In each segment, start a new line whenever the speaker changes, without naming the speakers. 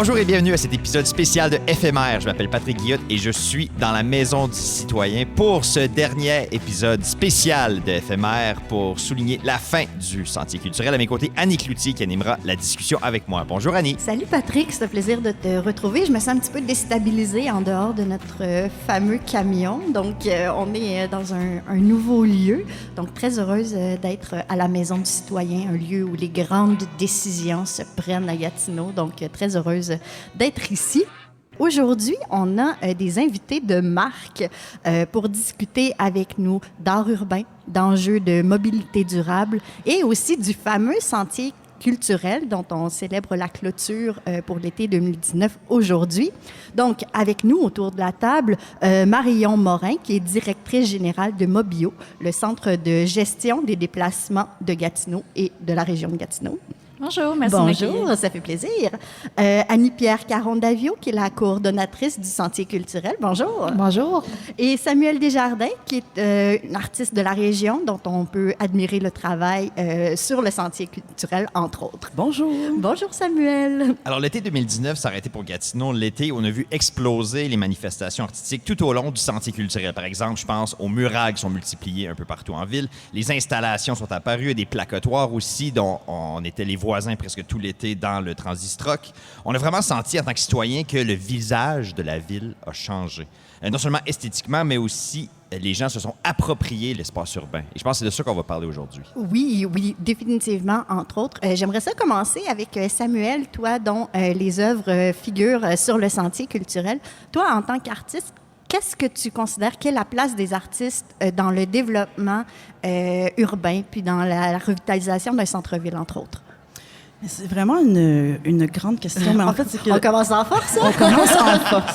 Bonjour et bienvenue à cet épisode spécial de Éphémère. Je m'appelle Patrick Guillotte et je suis dans la Maison du Citoyen pour ce dernier épisode spécial de Éphémère pour souligner la fin du Sentier culturel. À mes côtés, Annie Cloutier qui animera la discussion avec moi. Bonjour Annie.
Salut Patrick, c'est un plaisir de te retrouver. Je me sens un petit peu déstabilisée en dehors de notre fameux camion. Donc, on est dans un nouveau lieu. Donc, très heureuse d'être à la Maison du Citoyen, un lieu où les grandes décisions se prennent à Gatineau. Donc, très heureuse d'être ici. Aujourd'hui, on a des invités de marque pour discuter avec nous d'art urbain, d'enjeux de mobilité durable et aussi du fameux sentier culturel dont on célèbre la clôture pour l'été 2019 aujourd'hui. Donc, avec nous autour de la table, Marion Morin, qui est directrice générale de Mobio, le centre de gestion des déplacements de Gatineau et de la région de Gatineau.
Bonjour, merci.
Bonjour, ça fait plaisir. Annie-Pierre Caron-Davio, qui est la coordonnatrice du Sentier culturel. Bonjour.
Bonjour.
Et Samuel Desjardins, qui est une artiste de la région dont on peut admirer le travail sur le Sentier culturel, entre autres.
Bonjour.
Bonjour Samuel.
Alors, l'été 2019 s'est arrêté pour Gatineau. L'été, on a vu exploser les manifestations artistiques tout au long du Sentier culturel. Par exemple, je pense aux murales qui sont multipliées un peu partout en ville. Les installations sont apparues, des placotoires aussi, dont on était les voisins presque tout l'été dans le Transistroc. On a vraiment senti en tant que citoyen que le visage de la ville a changé. Non seulement esthétiquement, mais aussi les gens se sont appropriés l'espace urbain. Et je pense que c'est de ça qu'on va parler aujourd'hui.
Oui, définitivement, entre autres. J'aimerais ça commencer avec Samuel, toi dont les œuvres figurent sur le Sentier culturel. Toi, en tant qu'artiste, qu'est-ce que tu considères qu'est la place des artistes dans le développement urbain puis dans la revitalisation d'un centre-ville, entre autres?
C'est vraiment une grande question. Mais en fait, c'est que
On commence en force, hein?
on commence en force.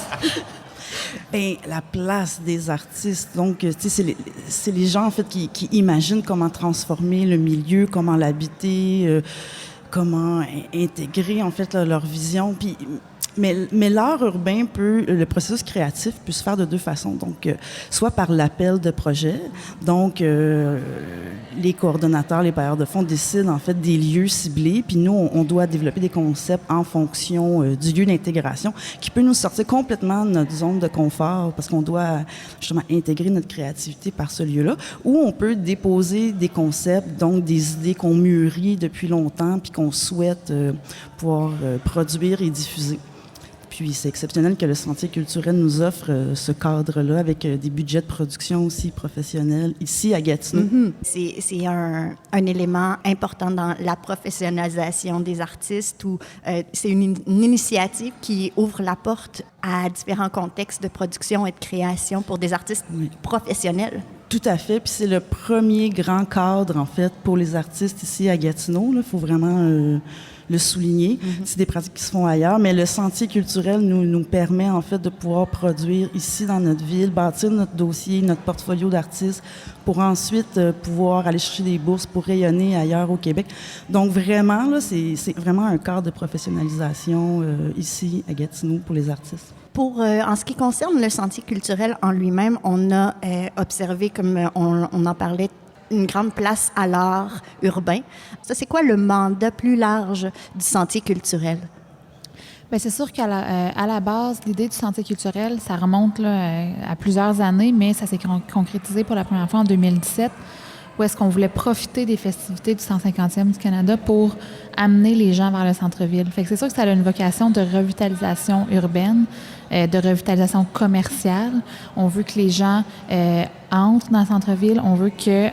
Bien, la place des artistes, donc, tu sais, c'est les gens, en fait, qui imaginent comment transformer le milieu, comment l'habiter, comment intégrer, en fait, leur vision. Puis, mais l'art urbain le processus créatif peut se faire de deux façons. Donc, soit par l'appel de projet. Donc, les coordonnateurs, les bailleurs de fonds décident, en fait, des lieux ciblés. Puis nous, on doit développer des concepts en fonction du lieu d'intégration qui peut nous sortir complètement de notre zone de confort parce qu'on doit, justement, intégrer notre créativité par ce lieu-là. Ou on peut déposer des concepts, donc des idées qu'on mûrit depuis longtemps puis qu'on souhaite pouvoir produire et diffuser. Puis c'est exceptionnel que le Sentier culturel nous offre ce cadre-là avec des budgets de production aussi professionnels ici à Gatineau.
Mm-hmm. C'est un élément important dans la professionnalisation des artistes où c'est une initiative qui ouvre la porte à différents contextes de production et de création pour des artistes professionnels.
Tout à fait. Puis c'est le premier grand cadre, en fait, pour les artistes ici à Gatineau. Il faut vraiment le souligner. Mm-hmm. C'est des pratiques qui se font ailleurs, mais le Sentier culturel nous permet, en fait, de pouvoir produire ici dans notre ville, bâtir notre dossier, notre portfolio d'artistes pour ensuite pouvoir aller chercher des bourses pour rayonner ailleurs au Québec. Donc, vraiment, là, c'est vraiment un cadre de professionnalisation ici à Gatineau pour les artistes.
En ce qui concerne le Sentier culturel en lui-même, on a observé, comme on en parlait, une grande place à l'art urbain. Ça, c'est quoi le mandat plus large du Sentier culturel?
Bien, c'est sûr qu'à la base, l'idée du Sentier culturel, ça remonte là, à plusieurs années, mais ça s'est concrétisé pour la première fois en 2017, où est-ce qu'on voulait profiter des festivités du 150e du Canada pour amener les gens vers le centre-ville. Fait que c'est sûr que ça a une vocation de revitalisation urbaine, de revitalisation commerciale. On veut que les gens entrent dans le centre-ville. On veut que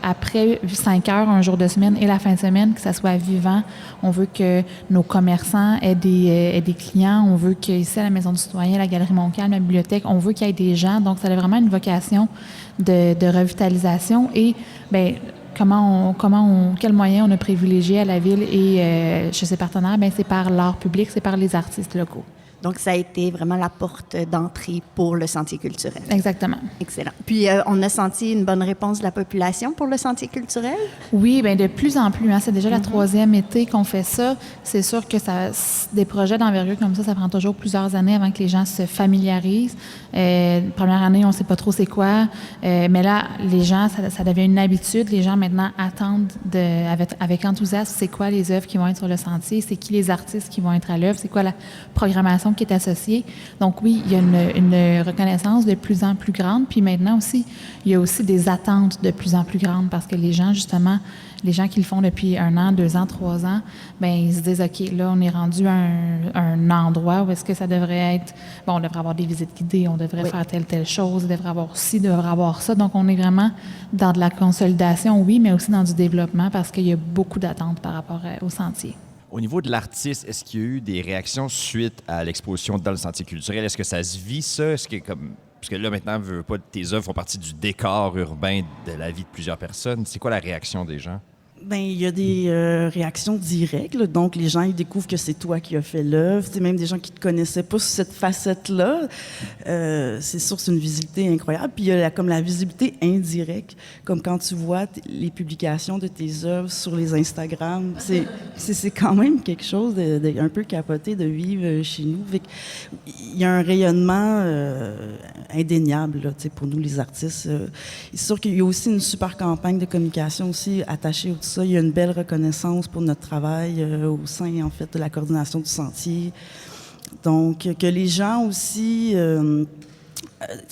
après 5 heures, un jour de semaine et la fin de semaine, que ça soit vivant. On veut que nos commerçants aient des clients. On veut qu'ici, à la Maison du Citoyen, la Galerie Montcalm, la bibliothèque, on veut qu'il y ait des gens. Donc, ça a vraiment une vocation de revitalisation. Et, bien, quels moyens on a privilégié à la ville et chez ses partenaires? Bien, c'est par l'art public, c'est par les artistes locaux.
Donc, ça a été vraiment la porte d'entrée pour le sentier culturel.
Exactement.
Excellent. Puis, on a senti une bonne réponse de la population pour le sentier culturel?
Oui, bien de plus en plus. Hein. C'est déjà la troisième été qu'on fait ça. C'est sûr que des projets d'envergure comme ça prend toujours plusieurs années avant que les gens se familiarisent. Première année, on ne sait pas trop c'est quoi. Mais là, les gens, ça devient une habitude. Les gens maintenant attendent avec enthousiasme c'est quoi les œuvres qui vont être sur le sentier, c'est qui les artistes qui vont être à l'œuvre, c'est quoi la programmation qui est associée. Donc oui, il y a une reconnaissance de plus en plus grande. Puis maintenant aussi, il y a aussi des attentes de plus en plus grandes parce que les gens, justement, les gens qui le font depuis 1 an, 2 ans, 3 ans, bien, ils se disent, OK, là, on est rendu à un endroit où est-ce que ça devrait être... Bon, on devrait avoir des visites guidées, on devrait faire telle chose, il devrait avoir ci, il devrait avoir ça. Donc, on est vraiment dans de la consolidation, oui, mais aussi dans du développement parce qu'il y a beaucoup d'attentes par rapport au sentier.
Au niveau de l'artiste, est-ce qu'il y a eu des réactions suite à l'exposition dans le sentier culturel? Est-ce que ça se vit, ça? Est-ce que, parce que là, maintenant, tes œuvres font partie du décor urbain de la vie de plusieurs personnes. C'est quoi la réaction des gens?
Bien, il y a des réactions directes. Là. Donc, les gens, ils découvrent que c'est toi qui as fait l'œuvre. C'est même des gens qui ne te connaissaient pas sous cette facette-là. C'est sûr, c'est une visibilité incroyable. Puis, il y a comme la visibilité indirecte, comme quand tu vois les publications de tes œuvres sur les Instagram. C'est quand même quelque chose un peu capoté de vivre chez nous. Il y a un rayonnement indéniable là, pour nous, les artistes. C'est sûr qu'il y a aussi une super campagne de communication aussi attachée au ça, il y a une belle reconnaissance pour notre travail au sein, en fait, de la coordination du sentier. Donc, que les gens aussi,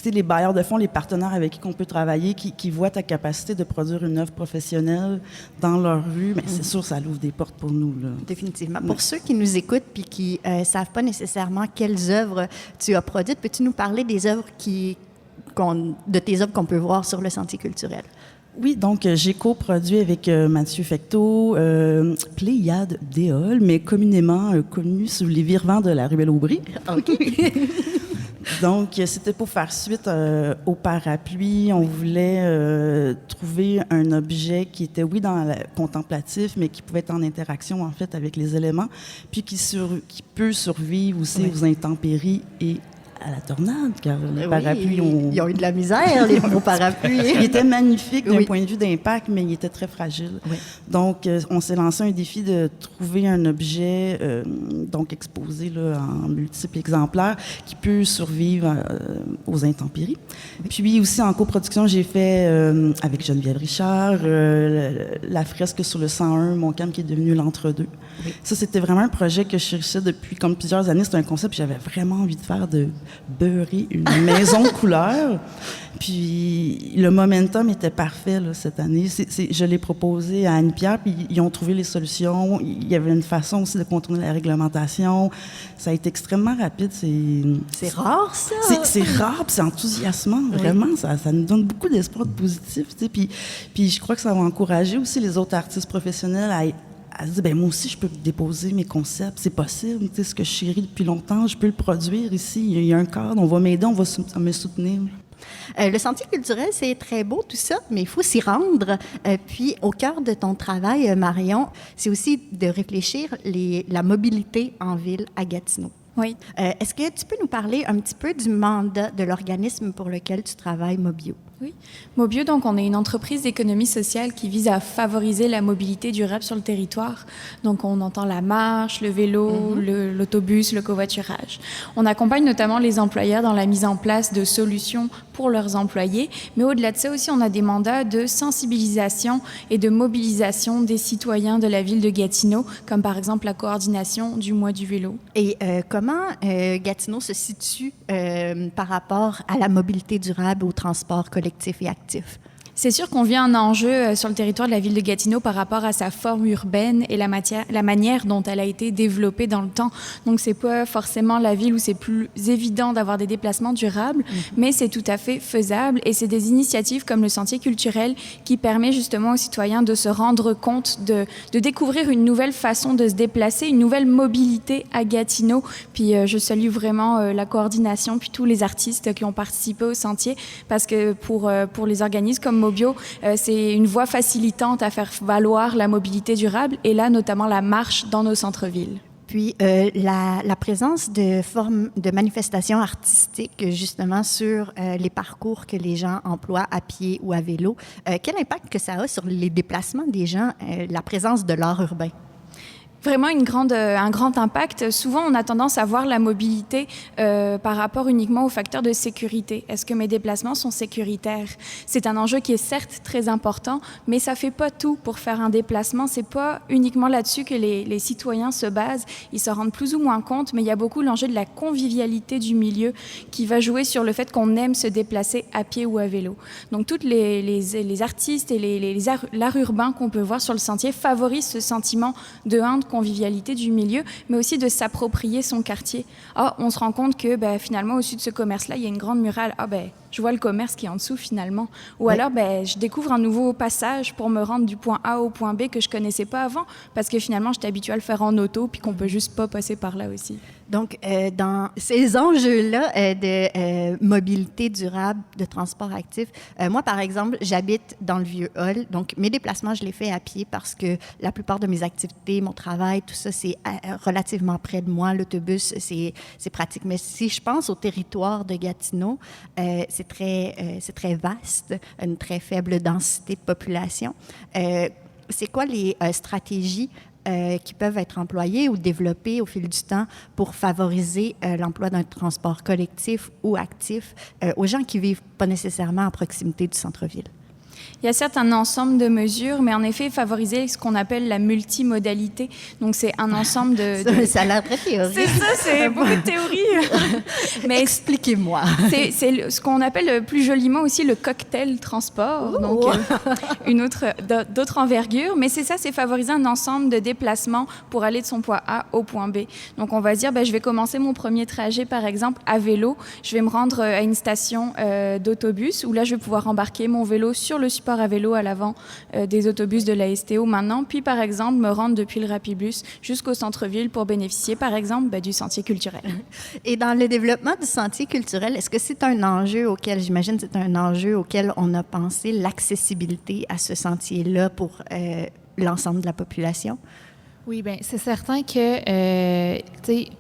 les bailleurs de fonds, les partenaires avec qui on peut travailler, qui voient ta capacité de produire une œuvre professionnelle dans leur rue, mais c'est sûr, ça ouvre des portes pour nous. Là.
Définitivement. Pour ceux qui nous écoutent puis qui ne savent pas nécessairement quelles œuvres tu as produites, peux-tu nous parler des œuvres de tes œuvres qu'on peut voir sur le sentier culturel?
Oui, donc j'ai coproduit avec Mathieu Fecteau, Pléiade d'Éole, mais communément connu sous les virevents de la ruelle Aubry.
OK.
Donc, c'était pour faire suite au parapluie. On voulait trouver un objet qui était, oui, dans le contemplatif, mais qui pouvait être en interaction, en fait, avec les éléments, puis qui peut survivre aussi aux intempéries et à la tornade, car les parapluies
ils ont eu de la misère, les gros parapluies.
Il était magnifique d'un point de vue d'impact, mais il était très fragile.
Oui.
Donc, on s'est lancé un défi de trouver un objet donc exposé là, en multiples exemplaires qui peut survivre aux intempéries. Puis aussi, en coproduction, j'ai fait avec Geneviève Richard la fresque sur le 101 Montcalm qui est devenu l'Entre-deux. Oui. Ça, c'était vraiment un projet que je cherchais depuis comme plusieurs années. C'était un concept que j'avais vraiment envie de faire, de beurrer une maison de couleur. Puis le momentum était parfait là, cette année. Je l'ai proposé à Anne-Pierre, puis ils ont trouvé les solutions. Il y avait une façon aussi de contourner la réglementation. Ça a été extrêmement rapide.
C'est rare, ça?
C'est rare, puis c'est enthousiasmant, vraiment. Oui. Ça nous donne beaucoup d'espoir de positif. Tu sais. Puis je crois que ça va encourager aussi les autres artistes professionnels à se dire, ben moi aussi, je peux déposer mes concepts, c'est possible, tu sais, ce que je chéris depuis longtemps, je peux le produire ici, il y a un cadre, on va m'aider, on va me soutenir.
Le sentier culturel, c'est très beau, tout ça, mais il faut s'y rendre. Puis, au cœur de ton travail, Marion, c'est aussi de réfléchir la mobilité en ville à Gatineau.
Oui.
Est-ce que tu peux nous parler un petit peu du mandat de l'organisme pour lequel tu travailles, Mobio?
Oui. Mobio, donc, on est une entreprise d'économie sociale qui vise à favoriser la mobilité durable sur le territoire. Donc, on entend la marche, le vélo, l'autobus, le covoiturage. On accompagne notamment les employeurs dans la mise en place de solutions pour leurs employés. Mais au-delà de ça aussi, on a des mandats de sensibilisation et de mobilisation des citoyens de la ville de Gatineau, comme par exemple la coordination du mois du vélo.
Et comment Gatineau se situe par rapport à la mobilité durable, au transport collectif et actif?
C'est sûr qu'on vit un enjeu sur le territoire de la ville de Gatineau par rapport à sa forme urbaine et la manière dont elle a été développée dans le temps. Donc, c'est pas forcément la ville où c'est plus évident d'avoir des déplacements durables, mais c'est tout à fait faisable. Et c'est des initiatives comme le Sentier culturel qui permet justement aux citoyens de se rendre compte, de découvrir une nouvelle façon de se déplacer, une nouvelle mobilité à Gatineau. Puis, je salue vraiment la coordination puis tous les artistes qui ont participé au Sentier parce que pour les organismes comme Mobio, c'est une voie facilitante à faire valoir la mobilité durable et là, notamment la marche dans nos centres-villes.
Puis, la présence de formes de manifestations artistiques, justement, sur les parcours que les gens emploient à pied ou à vélo, quel impact que ça a sur les déplacements des gens, la présence de l'art urbain?
Vraiment un grand impact. Souvent, on a tendance à voir la mobilité par rapport uniquement aux facteurs de sécurité. Est-ce que mes déplacements sont sécuritaires? C'est un enjeu qui est certes très important, mais ça ne fait pas tout pour faire un déplacement. Ce n'est pas uniquement là-dessus que les citoyens se basent. Ils se rendent plus ou moins compte, mais il y a beaucoup l'enjeu de la convivialité du milieu qui va jouer sur le fait qu'on aime se déplacer à pied ou à vélo. Donc, toutes les artistes et l'art urbain qu'on peut voir sur le sentier favorisent ce sentiment de convivialité du milieu, mais aussi de s'approprier son quartier. On se rend compte que finalement, au-dessus de ce commerce-là, il y a une grande murale. Je vois le commerce qui est en dessous finalement. Ou alors, je découvre un nouveau passage pour me rendre du point A au point B que je connaissais pas avant, parce que finalement, j'étais habituée à le faire en auto, puis qu'on peut juste pas passer par là aussi.
Donc, dans ces enjeux-là de mobilité durable, de transport actif, moi, par exemple, j'habite dans le Vieux-Hall. Donc, mes déplacements, je les fais à pied parce que la plupart de mes activités, mon travail, tout ça, c'est relativement près de moi. L'autobus, c'est pratique. Mais si je pense au territoire de Gatineau, c'est très vaste, une très faible densité de population. C'est quoi les stratégies qui peuvent être employées ou développées au fil du temps pour favoriser l'emploi d'un transport collectif ou actif aux gens qui vivent pas nécessairement à proximité du centre-ville?
Il y a certes un ensemble de mesures, mais en effet, favoriser ce qu'on appelle la multimodalité. Donc, c'est un ensemble de...
Ça a l'air très théorique.
C'est ça, c'est beaucoup de théorie.
Mais expliquez-moi.
C'est ce qu'on appelle plus joliment aussi le cocktail transport, donc d'autres envergures. Mais c'est ça, c'est favoriser un ensemble de déplacements pour aller de son point A au point B. Donc, on va se dire, je vais commencer mon premier trajet, par exemple, à vélo. Je vais me rendre à une station d'autobus où là, je vais pouvoir embarquer mon vélo sur le support à vélo à l'avant des autobus de la STO maintenant, puis par exemple me rendre depuis le Rapibus jusqu'au centre-ville pour bénéficier par exemple du sentier culturel.
Et dans le développement du sentier culturel, est-ce que c'est un enjeu auquel, j'imagine, c'est un enjeu auquel on a pensé l'accessibilité à ce sentier-là pour l'ensemble de la population?
Oui, bien, c'est certain que,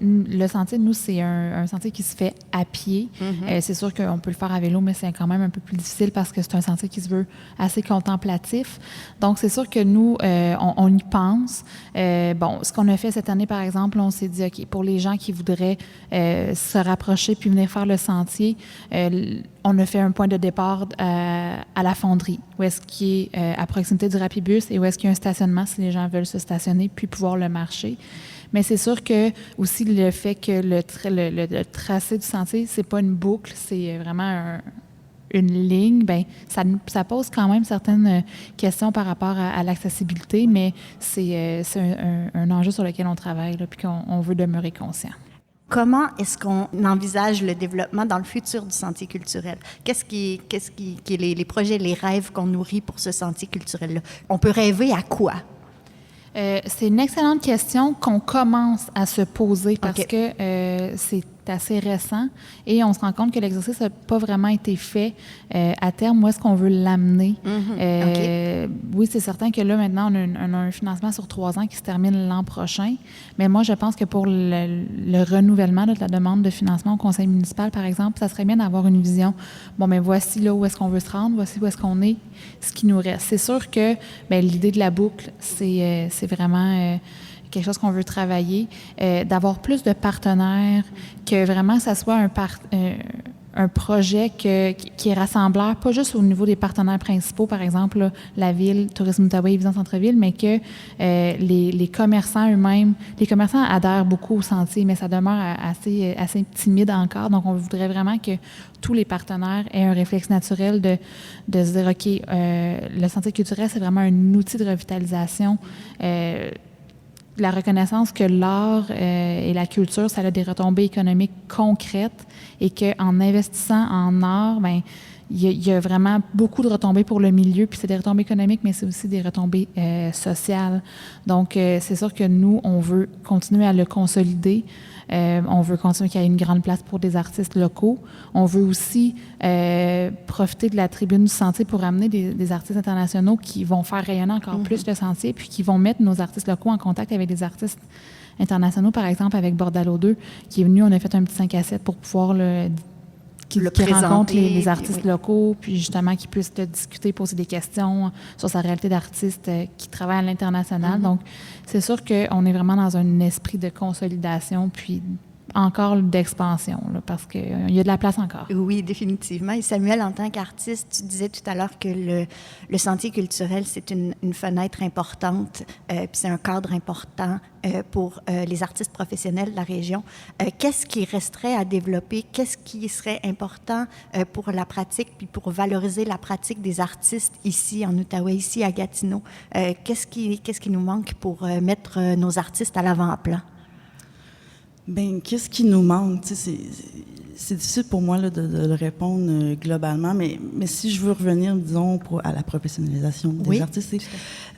le sentier, nous, c'est un sentier qui se fait à pied.
Mm-hmm.
C'est sûr qu'on peut le faire à vélo, mais c'est quand même un peu plus difficile parce que c'est un sentier qui se veut assez contemplatif. Donc, c'est sûr que nous, on y pense. Ce qu'on a fait cette année, par exemple, on s'est dit, OK, pour les gens qui voudraient se rapprocher puis venir faire le sentier, on a fait un point de départ à la fonderie, où est-ce qui est à proximité du Rapibus et où est-ce qu'il y a un stationnement si les gens veulent se stationner puis pouvoir le marcher. Mais c'est sûr que aussi le fait que le tracé du sentier, c'est pas une boucle, c'est vraiment une ligne, ça pose quand même certaines questions par rapport à l'accessibilité, mais c'est un enjeu sur lequel on travaille là, puis qu'on veut demeurer conscient.
Comment est-ce qu'on envisage le développement dans le futur du sentier culturel? Qu'est-ce qui est les projets, les rêves qu'on nourrit pour ce sentier culturel-là? On peut rêver à quoi?
C'est une excellente question qu'on commence à se poser parce que c'est assez récent et on se rend compte que l'exercice n'a pas vraiment été fait à terme. Où est-ce qu'on veut l'amener? Oui, c'est certain que là, maintenant, on a un financement sur 3 ans qui se termine l'an prochain. Mais moi, je pense que pour le renouvellement de la demande de financement au conseil municipal, par exemple, ça serait bien d'avoir une vision. Voici là où est-ce qu'on veut se rendre, voici où est-ce qu'on est, ce qui nous reste. C'est sûr que l'idée de la boucle, c'est vraiment... quelque chose qu'on veut travailler, d'avoir plus de partenaires, que vraiment ça soit un projet qui est rassembleur, pas juste au niveau des partenaires principaux, par exemple là, la Ville, Tourisme Outaouais et Vision Centre-Ville, mais que les commerçants eux-mêmes, les commerçants adhèrent beaucoup au sentier, mais ça demeure assez timide encore. Donc, on voudrait vraiment que tous les partenaires aient un réflexe naturel de se dire, OK, le sentier culturel, c'est vraiment un outil de revitalisation. La reconnaissance que l'art et la culture, ça a des retombées économiques concrètes et qu'en investissant en art, il y a vraiment beaucoup de retombées pour le milieu, puis c'est des retombées économiques, mais c'est aussi des retombées sociales. Donc, c'est sûr que nous, on veut continuer à le consolider. On veut continuer qu'il y ait une grande place pour des artistes locaux. On veut aussi profiter de la tribune du sentier pour amener des artistes internationaux qui vont faire rayonner encore plus le sentier, puis qui vont mettre nos artistes locaux en contact avec des artistes internationaux, par exemple, avec Bordalo 2, qui est venu, on a fait un petit 5 à 7 pour pouvoir qui rencontre les artistes locaux, puis justement qui puissent discuter, poser des questions sur sa réalité d'artiste qui travaille à l'international. Donc, c'est sûr qu'on est vraiment dans un esprit de consolidation, puis encore d'expansion, là, parce qu'il y a de la place encore.
Oui, définitivement. Et Samuel, en tant qu'artiste, tu disais tout à l'heure que le sentier culturel, c'est une fenêtre importante, puis c'est un cadre important pour les artistes professionnels de la région. Qu'est-ce qui resterait à développer? Qu'est-ce qui serait important pour la pratique, puis pour valoriser la pratique des artistes ici en Outaouais, ici à Gatineau? Qu'est-ce qui nous manque pour mettre nos artistes à l'avant-plan?
Bien, qu'est-ce qui nous manque? C'est difficile pour moi là, de le répondre globalement, mais si je veux revenir, disons, à la professionnalisation des artistes,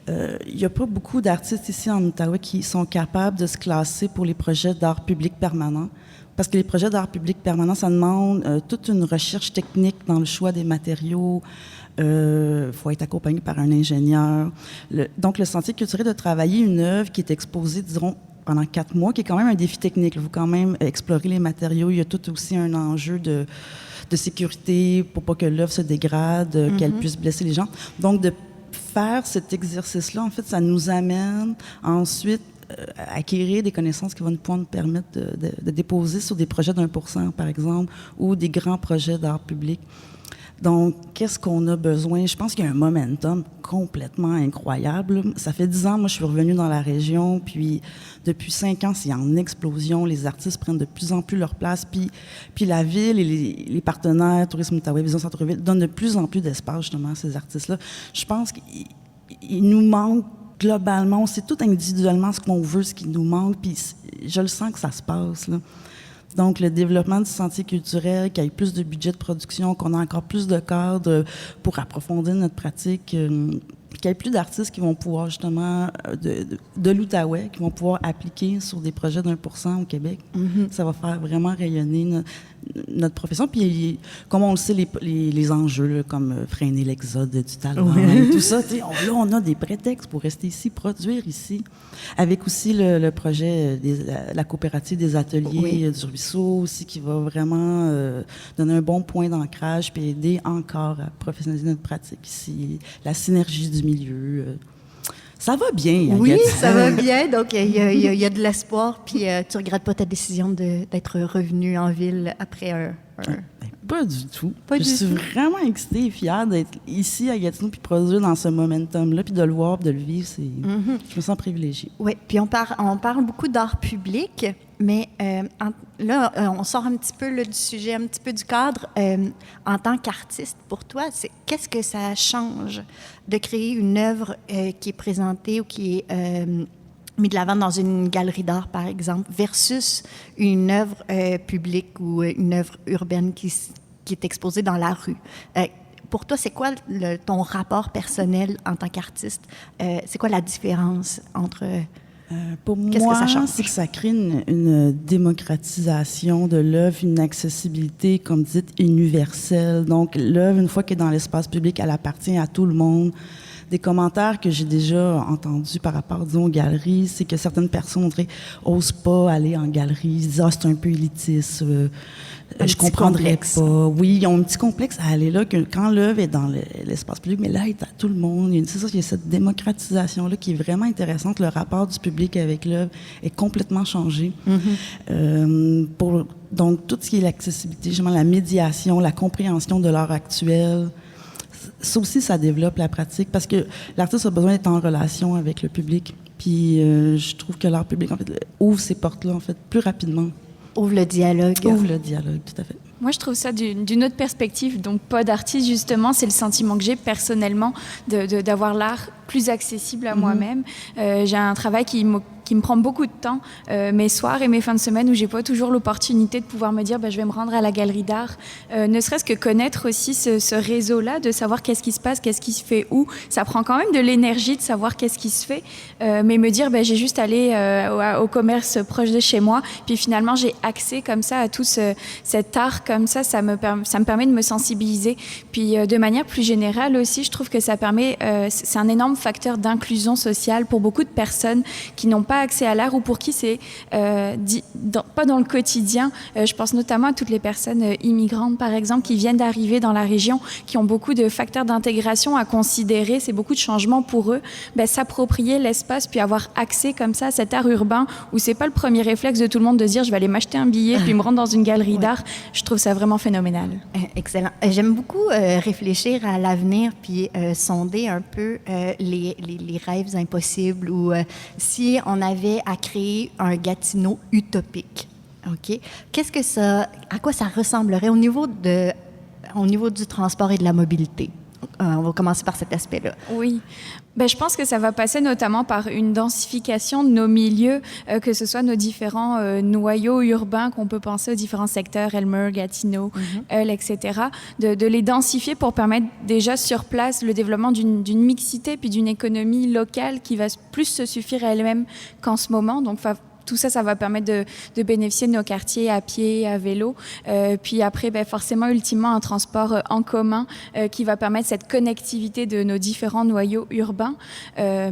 il n'y a pas beaucoup d'artistes ici en Outaouais qui sont capables de se classer pour les projets d'art public permanent. Parce que les projets d'art public permanent, ça demande toute une recherche technique dans le choix des matériaux. Faut être accompagné par un ingénieur. Donc, le sentier culturel de travailler une œuvre qui est exposée, disons, pendant 4 mois, qui est quand même un défi technique. Il faut quand même explorer les matériaux. Il y a tout aussi un enjeu de sécurité pour pas que l'œuvre se dégrade, qu'elle puisse blesser les gens. Donc, de faire cet exercice-là, en fait, ça nous amène ensuite à acquérir des connaissances qui vont pouvoir nous permettre de déposer sur des projets d'1%, par exemple, ou des grands projets d'art public. Donc, qu'est-ce qu'on a besoin? Je pense qu'il y a un momentum complètement incroyable. Ça fait 10 ans, moi, je suis revenue dans la région, puis depuis 5 ans, c'est en explosion. Les artistes prennent de plus en plus leur place, puis la ville et les partenaires, Tourisme Outaouais, Vision Centre-Ville, donnent de plus en plus d'espace, justement, à ces artistes-là. Je pense qu'il nous manque globalement, on sait tout individuellement ce qu'on veut, ce qui nous manque, puis je le sens que ça se passe, là. Donc, le développement du sentier culturel, qu'il y ait plus de budget de production, qu'on ait encore plus de cadres pour approfondir notre pratique, qu'il y ait plus d'artistes qui vont pouvoir, justement, de l'Outaouais, qui vont pouvoir appliquer sur des projets d'1% au Québec. Ça va faire vraiment rayonner notre profession. Puis, comme on le sait, les enjeux, là, comme freiner l'exode du talent, tout ça, là, on a des prétextes pour rester ici, produire ici. Avec aussi le projet, la coopérative des ateliers du Ruisseau aussi, qui va vraiment donner un bon point d'ancrage puis aider encore à professionnaliser notre pratique ici. La synergie du milieu. Ça va bien.
Oui, ça va bien. Donc, il y a de l'espoir. Puis, tu ne regrettes pas ta décision d'être revenu en ville après un...
Pas du tout. Je suis vraiment excitée et fière d'être ici à Gatineau puis produire dans ce momentum-là, puis de le voir, de le vivre. Je me sens privilégiée.
Oui, puis on parle beaucoup d'art public, mais là, on sort un petit peu là, du sujet, un petit peu du cadre. En tant qu'artiste, pour toi, qu'est-ce que ça change de créer une œuvre qui est présentée ou qui est... mis de l'avant dans une galerie d'art, par exemple, versus une œuvre publique ou une œuvre urbaine qui est exposée dans la rue. Pour toi, c'est quoi ton rapport personnel en tant qu'artiste? C'est quoi la différence entre...
Pour moi, c'est que ça crée une démocratisation de l'œuvre, une accessibilité, comme dites, universelle. Donc, l'œuvre, une fois qu'elle est dans l'espace public, elle appartient à tout le monde. Des commentaires que j'ai déjà entendus par rapport, disons, aux galeries, c'est que certaines personnes n'osent pas aller en galerie. Ils disent « Ah, c'est un peu élitiste, je comprendrais pas. » Oui, ils ont un petit complexe à aller là, que quand l'œuvre est dans l'espace public, mais là, elle est à tout le monde. C'est ça, il y a cette démocratisation-là qui est vraiment intéressante. Le rapport du public avec l'œuvre est complètement changé. Donc, tout ce qui est l'accessibilité, justement, la médiation, la compréhension de l'art actuel, ça aussi, ça développe la pratique parce que l'artiste a besoin d'être en relation avec le public. Puis je trouve que l'art public, en fait, ouvre ces portes-là, en fait, plus rapidement.
Ouvre le dialogue.
Ouvre le dialogue, tout à fait.
Moi, je trouve ça d'une autre perspective. Donc, pas d'artiste, justement, c'est le sentiment que j'ai personnellement d'avoir l'art plus accessible à moi-même. J'ai un travail qui me prend beaucoup de temps, mes soirs et mes fins de semaine où j'ai pas toujours l'opportunité de pouvoir me dire je vais me rendre à la galerie d'art, ne serait-ce que connaître aussi ce réseau-là, de savoir qu'est-ce qui se passe, qu'est-ce qui se fait où. Ça prend quand même de l'énergie de savoir qu'est-ce qui se fait, mais me dire j'ai juste allé au commerce proche de chez moi, puis finalement j'ai accès comme ça à tout cet art comme ça me permet de me sensibiliser. Puis de manière plus générale aussi, je trouve que ça permet, c'est un énorme facteur d'inclusion sociale pour beaucoup de personnes qui n'ont pas pas accès à l'art ou pour qui c'est pas dans le quotidien. Je pense notamment à toutes les personnes immigrantes, par exemple, qui viennent d'arriver dans la région, qui ont beaucoup de facteurs d'intégration à considérer. C'est beaucoup de changements pour eux. S'approprier l'espace puis avoir accès comme ça à cet art urbain où c'est pas le premier réflexe de tout le monde de dire je vais aller m'acheter un billet puis me rendre dans une galerie d'art. Je trouve ça vraiment phénoménal.
Excellent. J'aime beaucoup réfléchir à l'avenir puis sonder un peu les rêves impossibles ou si on avait à créer un Gatineau utopique. OK? À quoi ça ressemblerait au niveau du transport et de la mobilité? On va commencer par cet aspect-là.
Oui. Je pense que ça va passer notamment par une densification de nos milieux, que ce soit nos différents noyaux urbains qu'on peut penser aux différents secteurs, Elmer, Gatineau, Hull, etc., de les densifier pour permettre déjà sur place le développement d'une mixité puis d'une économie locale qui va plus se suffire à elle-même qu'en ce moment. Donc, tout ça, ça va permettre de bénéficier de nos quartiers à pied, à vélo. Puis après, forcément, ultimement, un transport en commun qui va permettre cette connectivité de nos différents noyaux urbains.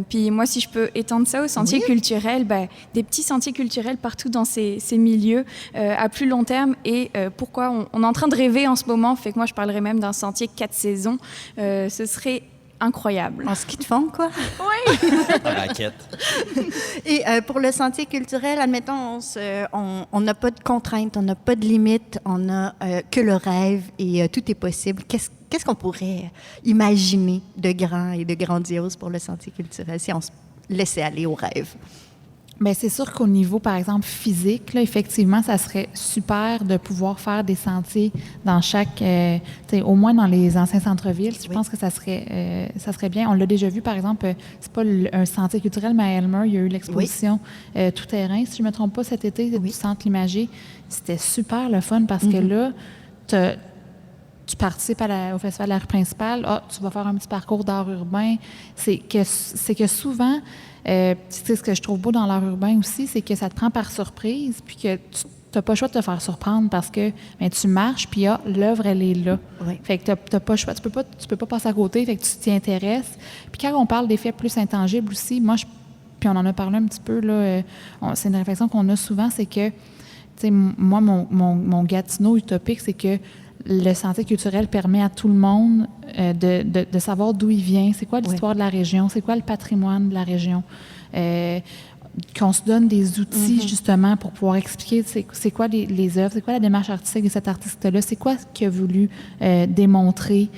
Puis moi, si je peux étendre ça aux sentiers culturels, des petits sentiers culturels partout dans ces milieux à plus long terme. Et pourquoi on est en train de rêver en ce moment, fait que moi, je parlerais même d'un sentier 4 saisons. Ce serait incroyable.
En ski de fond, quoi?
Oui!
En raquette.
Et pour le sentier culturel, admettons, on n'a pas de contraintes, on n'a pas de limites, on n'a que le rêve et tout est possible. Qu'est-ce qu'on pourrait imaginer de grand et de grandiose pour le sentier culturel si on se laissait aller au rêve?
Bien, c'est sûr qu'au niveau, par exemple, physique, là, effectivement, ça serait super de pouvoir faire des sentiers dans chaque, au moins dans les anciens centres-villes. Je pense que ça serait bien. On l'a déjà vu, par exemple, c'est pas un sentier culturel, mais à Elmer, il y a eu l'exposition tout-terrain, si je ne me trompe pas, cet été, du Centre Limagé. C'était super le fun parce que là, tu participes au Festival de la rue principale, tu vas faire un petit parcours d'art urbain. C'est que souvent, ce que je trouve beau dans l'art urbain aussi, c'est que ça te prend par surprise, puis que tu n'as pas le choix de te faire surprendre parce que tu marches, puis l'œuvre, elle est là.
Oui.
Fait que tu n'as pas le choix. Tu peux pas passer à côté, fait que tu t'y intéresses. Puis quand on parle d'effets plus intangibles aussi, puis on en a parlé un petit peu, là, c'est une réflexion qu'on a souvent, c'est que, moi, mon Gatineau utopique, c'est que le sentier culturel permet à tout le monde de savoir d'où il vient, c'est quoi l'histoire de la région, c'est quoi le patrimoine de la région, qu'on se donne des outils justement pour pouvoir expliquer c'est quoi les œuvres, c'est quoi la démarche artistique de cet artiste-là, c'est quoi ce qu'il a voulu démontrer,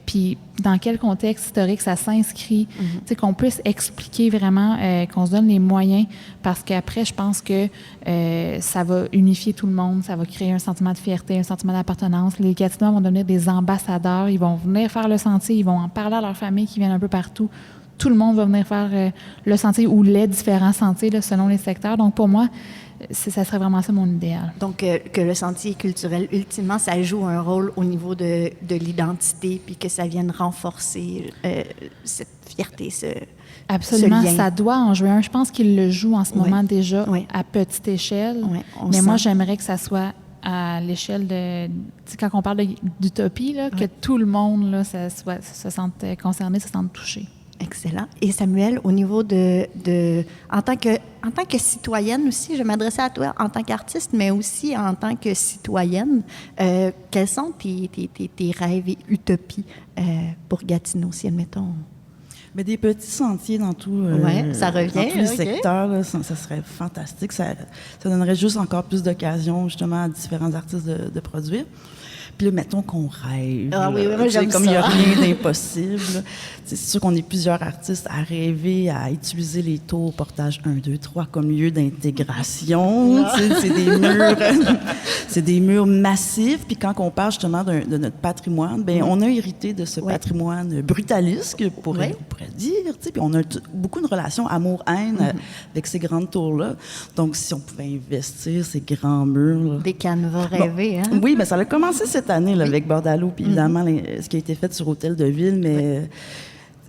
puis dans quel contexte historique ça s'inscrit, qu'on puisse expliquer vraiment, qu'on se donne les moyens, parce qu'après, je pense que ça va unifier tout le monde, ça va créer un sentiment de fierté, un sentiment d'appartenance. Les Gatinois vont devenir des ambassadeurs, ils vont venir faire le sentier, ils vont en parler à leur famille qui viennent un peu partout. Tout le monde va venir faire le sentier ou les différents sentiers là, selon les secteurs. Donc, pour moi, ça serait vraiment ça mon idéal.
Donc, que le sentier culturel, ultimement, ça joue un rôle au niveau de l'identité, puis que ça vienne renforcer cette fierté,
Absolument,
ce lien.
Ça doit en jouer un. Je pense qu'il le joue en ce moment déjà à petite échelle. Mais moi, j'aimerais que ça soit à l'échelle de... Quand on parle d'utopie, là, que tout le monde là, se sente concerné, se sente touché.
Excellent. Et Samuel, au niveau en tant que citoyenne aussi, je m'adressais à toi en tant qu'artiste, mais aussi en tant que citoyenne, quels sont tes rêves et utopies pour Gatineau, si admettons?
Mais des petits sentiers dans tout,
ça revient,
dans tous les secteurs, là, ça serait fantastique. Ça donnerait juste encore plus d'occasions, justement, à différents artistes de produire. Puis là, mettons qu'on rêve.
Ah oui, moi, j'aime
comme
ça.
il n'y a rien d'impossible. C'est sûr qu'on est plusieurs artistes à rêver, à utiliser les tours portage 1, 2, 3 comme lieu d'intégration. C'est des murs massifs. Puis quand on parle justement de notre patrimoine, on a hérité de ce patrimoine brutaliste, on pourrait dire. Puis on a beaucoup de relations amour-haine avec ces grandes tours-là. Donc, si on pouvait investir ces grands murs... Là,
des canevas rêvés, hein?
Oui, mais ça a commencé cette année là, avec Bordallo, puis évidemment, ce qui a été fait sur Hôtel de Ville, mais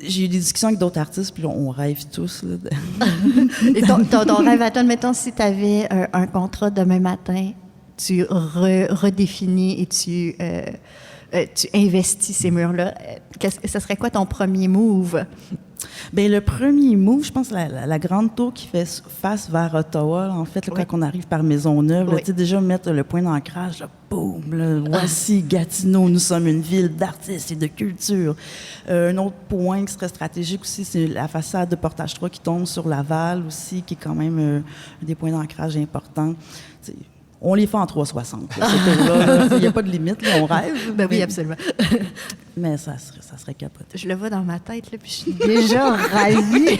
j'ai eu des discussions avec d'autres artistes, puis là, on rêve tous. Là,
Et ton rêve à toi, mettons, si tu avais un contrat demain matin, tu redéfinis et tu investis ces murs-là, ce serait quoi ton premier move?
Bien, le premier move, je pense, la grande tour qui fait face vers Ottawa, là, en fait, là,
Oui.
quand on arrive par Maisonneuve, là,
Oui.
tu sais, déjà mettre le point d'ancrage, là, boum, là, voici Gatineau, nous sommes une ville d'artistes et de culture. Un autre point qui serait stratégique aussi, c'est la façade de Portage 3 qui tombe sur Laval aussi, qui est quand même un des points d'ancrage importants. Tu sais, on les fait en 360. Là, ces tours-là, il n'y a pas de limite, là, on rêve.
Ben oui,
mais-
absolument.
Mais ça serait capoté.
Je le vois dans ma tête, là, puis je suis déjà ravie.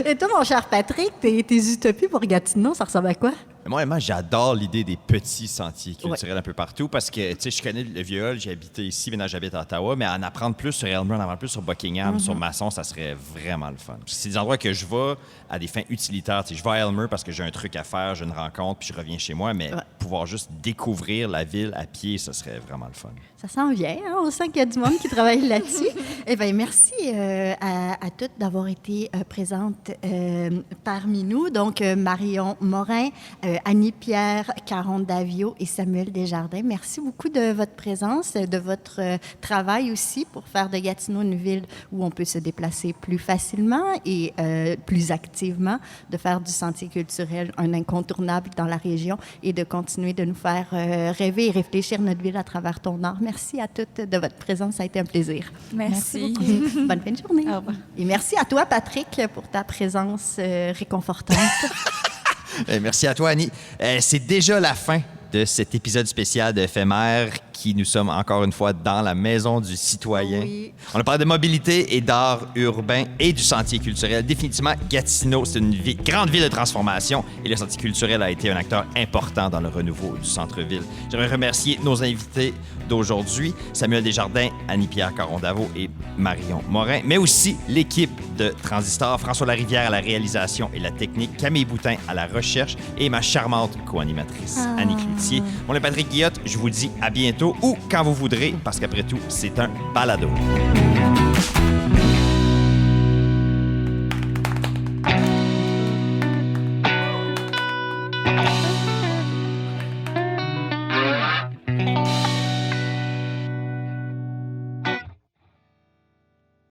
Et toi, mon cher Patrick, tes utopies pour Gatineau, ça ressemble à quoi?
Moi, j'adore l'idée des petits sentiers culturels un peu partout parce que, tu sais, je connais le Vieux-Hall, j'ai habité ici, maintenant j'habite à Ottawa, mais en apprendre plus sur Elmer, en apprendre plus sur Buckingham, sur Masson, ça serait vraiment le fun. C'est des endroits que je vais à des fins utilitaires. Tu sais, je vais à Elmer parce que j'ai un truc à faire, j'ai une rencontre, puis je reviens chez moi, mais pouvoir juste découvrir la ville à pied, ça serait vraiment le fun.
Ça s'en vient, hein? On sent qu'il y a du monde qui travaille là-dessus. Eh bien, merci à toutes d'avoir été présentes parmi nous. Donc, Marion Morin, Annie-Pierre Caron-Davio et Samuel Desjardins. Merci beaucoup de votre présence, de votre travail aussi pour faire de Gatineau une ville où on peut se déplacer plus facilement et plus activement, de faire du sentier culturel un incontournable dans la région et de continuer de nous faire rêver et réfléchir notre ville à travers ton art. Merci à toutes de votre présence, ça a été un plaisir.
Merci.
Bonne fin de journée.
Au revoir.
Et merci à toi, Patrick, pour ta présence réconfortante.
Merci à toi, Annie. C'est déjà la fin de cet épisode spécial de Éphémère qui nous sommes encore une fois dans la Maison du Citoyen.
Oui.
On a parlé de mobilité et d'art urbain et du sentier culturel. Définitivement, Gatineau, c'est une grande ville de transformation et le sentier culturel a été un acteur important dans le renouveau du centre-ville. J'aimerais remercier nos invités d'aujourd'hui, Samuel Desjardins, Annie-Pierre Caron-Davio et Marion Morin, mais aussi l'équipe de Transistor, François Larivière à la réalisation et la technique, Camille Boutin à la recherche et ma charmante co-animatrice, Annie Cloutier. Mon nom est Patrick Guillotte, je vous dis à bientôt ou quand vous voudrez, parce qu'après tout, c'est un balado.